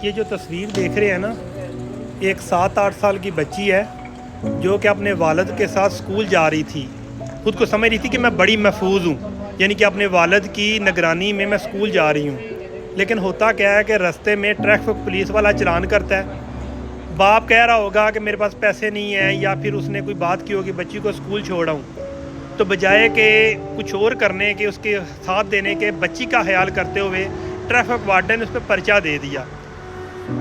یہ جو تصویر دیکھ رہے ہیں نا، ایک 7-8 سال کی بچی ہے جو کہ اپنے والد کے ساتھ اسکول جا رہی تھی. خود کو سمجھ رہی تھی کہ میں بڑی محفوظ ہوں، یعنی کہ اپنے والد کی نگرانی میں اسکول جا رہی ہوں. لیکن ہوتا کیا ہے کہ رستے میں ٹریفک پولیس والا چلان کرتا ہے. باپ کہہ رہا ہوگا کہ میرے پاس پیسے نہیں ہیں، یا پھر اس نے کوئی بات کی ہوگی بچی کو اسکول چھوڑا ہوں، تو بجائے کہ کچھ اور کرنے کے، اس کے ساتھ دینے کے، بچی کا خیال کرتے ہوئے ٹریفک وارڈن نے اس پہ پرچہ دے دیا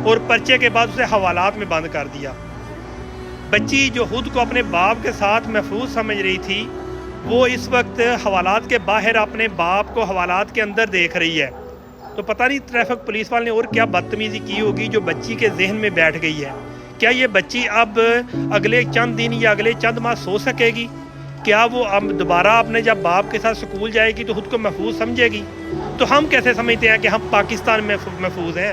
اور پرچے کے بعد اسے حوالات میں بند کر دیا. بچی جو خود کو اپنے باپ کے ساتھ محفوظ سمجھ رہی تھی، وہ اس وقت حوالات کے باہر اپنے باپ کو حوالات کے اندر دیکھ رہی ہے. تو پتہ نہیں ٹریفک پولیس والے نے اور کیا بدتمیزی کی ہوگی جو بچی کے ذہن میں بیٹھ گئی ہے. کیا یہ بچی اب اگلے چند دن یا اگلے چند ماہ سو سکے گی؟ کیا وہ اب دوبارہ اپنے جب باپ کے ساتھ سکول جائے گی تو خود کو محفوظ سمجھے گی؟ تو ہم کیسے سمجھتے ہیں کہ ہم پاکستان میں محفوظ ہیں؟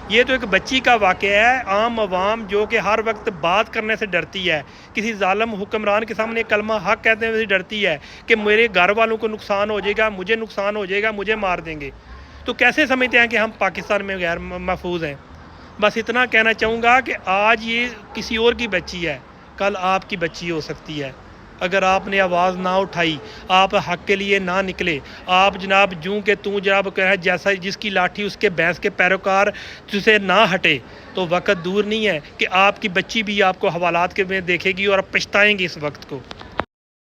یہ تو ایک بچی کا واقعہ ہے. عام عوام جو کہ ہر وقت بات کرنے سے ڈرتی ہے، کسی ظالم حکمران کے سامنے کلمہ حق کہتے ہوئے ڈرتی ہے کہ میرے گھر والوں کو نقصان ہو جائے گا، مجھے نقصان ہو جائے گا، مجھے مار دیں گے، تو کیسے سمجھتے ہیں کہ ہم پاکستان میں غیر محفوظ ہیں؟ بس اتنا کہنا چاہوں گا کہ آج یہ کسی اور کی بچی ہے، کل آپ کی بچی ہو سکتی ہے. اگر آپ نے آواز نہ اٹھائی، آپ حق کے لیے نہ نکلے، آپ جناب جوں کہ توں جناب کہ جیسا جس کی لاٹھی اس کے بھینس کے پیروکار سے نہ ہٹے، تو وقت دور نہیں ہے کہ آپ کی بچی بھی آپ کو حوالات کے میں دیکھے گی اور آپ پچھتائیں گے اس وقت کو.